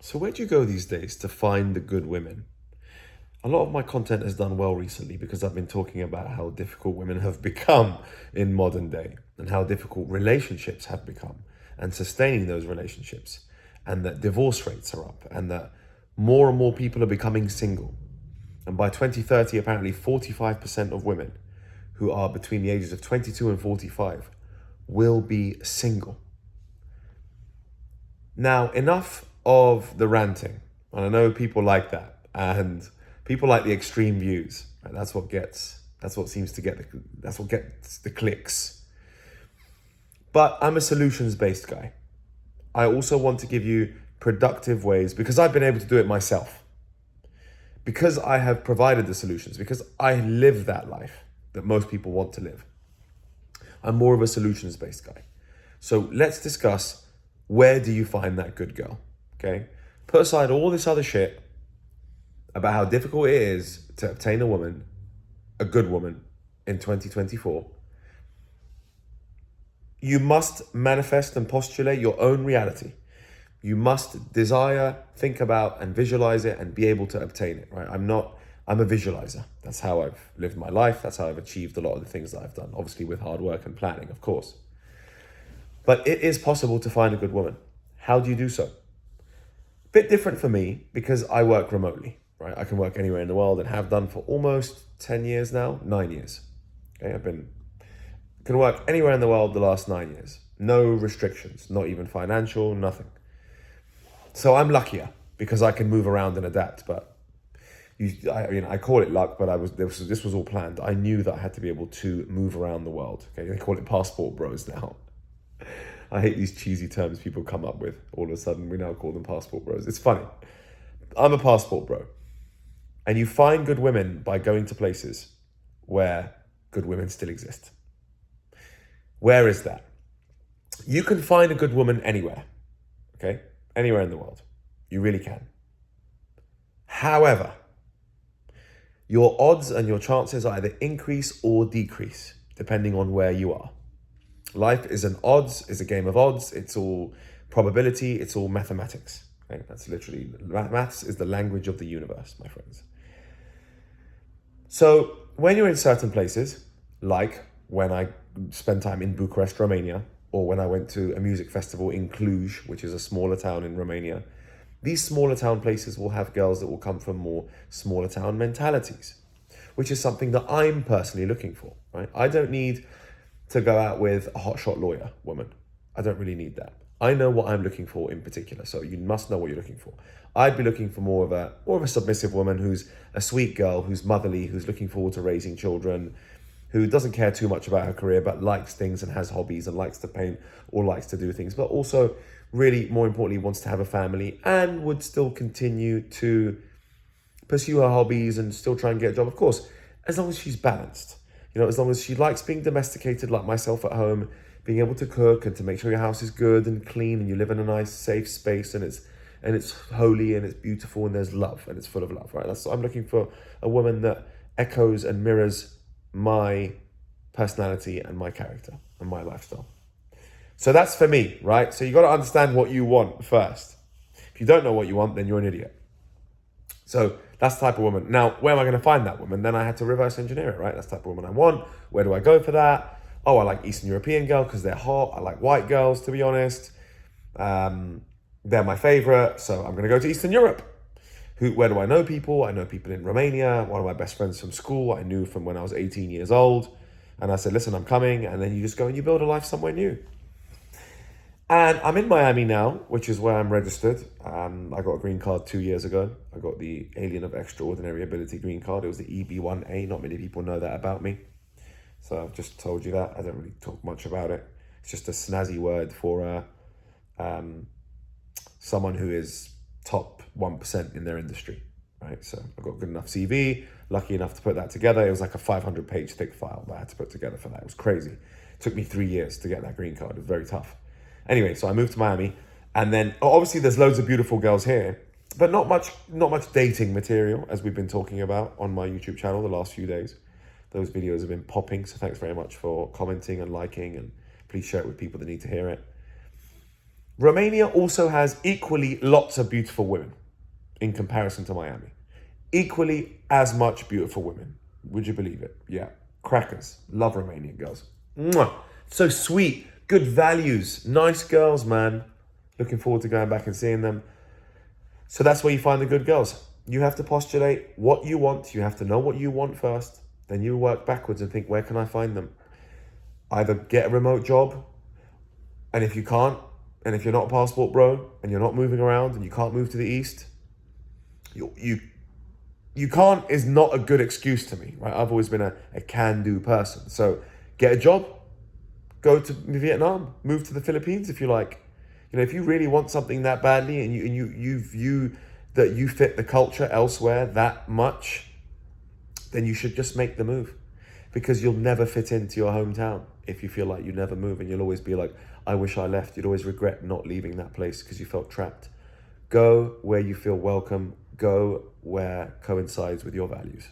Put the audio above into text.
So where do you go these days to find the good women? A lot of my content has done well recently because I've been talking about how difficult women have become in modern day and how difficult relationships have become and sustaining those relationships, and that divorce rates are up and that more and more people are becoming single. And by 2030, apparently 45% of women who are between the ages of 22 and 45 will be single. Now, enough of the ranting. And I know people like that. And people like the extreme views. Right? That's what gets the clicks. But I'm a solutions-based guy. I also want to give you productive ways because I've been able to do it myself. Because I have provided the solutions, because I live that life that most people want to live. I'm more of a solutions-based guy. So let's discuss, where do you find that good girl? Okay? Put aside all this other shit about how difficult it is to obtain a good woman in 2024. You must manifest and postulate your own reality. You must desire, think about, and visualize it and be able to obtain it, right? I'm a visualizer. That's how I've lived my life. That's how I've achieved a lot of the things that I've done, obviously with hard work and planning, of course. But it is possible to find a good woman. How do you do so? Bit different for me because I work remotely, right? I can work anywhere in the world and have done for almost 10 years now, 9 years. Okay, can work anywhere in the world the last 9 years. No restrictions, not even financial, nothing. So I'm luckier because I can move around and adapt, but I call it luck, but this was all planned. I knew that I had to be able to move around the world. Okay, they call it passport bros now. I hate these cheesy terms people come up with. All of a sudden, we now call them passport bros. It's funny. I'm a passport bro. And you find good women by going to places where good women still exist. Where is that? You can find a good woman anywhere. Okay? Anywhere in the world. You really can. However, your odds and your chances either increase or decrease depending on where you are. Life is a game of odds. It's all probability. It's all mathematics. Okay? That's literally, maths is the language of the universe, my friends. So when you're in certain places, like when I spent time in Bucharest, Romania, or when I went to a music festival in Cluj, which is a smaller town in Romania, these smaller town places will have girls that will come from more smaller town mentalities, which is something that I'm personally looking for, right? I don't need to go out with a hotshot lawyer woman. I don't really need that. I know what I'm looking for in particular, so you must know what you're looking for. I'd be looking for more of a submissive woman who's a sweet girl, who's motherly, who's looking forward to raising children, who doesn't care too much about her career, but likes things and has hobbies and likes to paint or likes to do things, but also really, more importantly, wants to have a family and would still continue to pursue her hobbies and still try and get a job. Of course, as long as she's balanced, as long as she likes being domesticated like myself at home, being able to cook and to make sure your house is good and clean and you live in a nice, safe space and it's holy and it's beautiful and there's love and it's full of love, right? I'm looking for a woman that echoes and mirrors my personality and my character and my lifestyle. So that's for me, right? So you got to understand what you want first. If you don't know what you want, then you're an idiot. So that's the type of woman. Now, where am I going to find that woman? Then I had to reverse engineer it, right? That's the type of woman I want. Where do I go for that? Oh, I like Eastern European girl because they're hot. I like white girls, to be honest. They're my favorite. So I'm going to go to Eastern Europe. Where do I know people? I know people in Romania. One of my best friends from school, I knew from when I was 18 years old. And I said, listen, I'm coming. And then you just go and you build a life somewhere new. And I'm in Miami now, which is where I'm registered. I got a green card 2 years ago. I got the Alien of Extraordinary Ability green card. It was the EB1A. Not many people know that about me. So I've just told you that. I don't really talk much about it. It's just a snazzy word for someone who is top 1% in their industry, right? So I got good enough CV, lucky enough to put that together. It was like a 500-page thick file that I had to put together for that. It was crazy. It took me 3 years to get that green card. It was very tough. Anyway, so I moved to Miami, and then obviously there's loads of beautiful girls here, but not much dating material, as we've been talking about on my YouTube channel the last few days. Those videos have been popping, so thanks very much for commenting and liking, and please share it with people that need to hear it. Romania also has equally lots of beautiful women in comparison to Miami. Equally as much beautiful women. Would you believe it? Yeah. Crackers. Love Romanian girls. Mwah. So sweet. Good values. Nice girls, man. Looking forward to going back and seeing them. So that's where you find the good girls. You have to postulate what you want. You have to know what you want first. Then you work backwards and think, where can I find them? Either get a remote job, and if you can't, and if you're not a passport bro, and you're not moving around, and you can't move to the east, you can't is not a good excuse to me, right? I've always been a can-do person. So get a job, go to Vietnam, move to the Philippines if you like. You know, if you really want something that badly and you view that you fit the culture elsewhere that much, then you should just make the move, because you'll never fit into your hometown if you feel like you never move, and you'll always be like, I wish I left. You'd always regret not leaving that place because you felt trapped. Go where you feel welcome. Go where coincides with your values.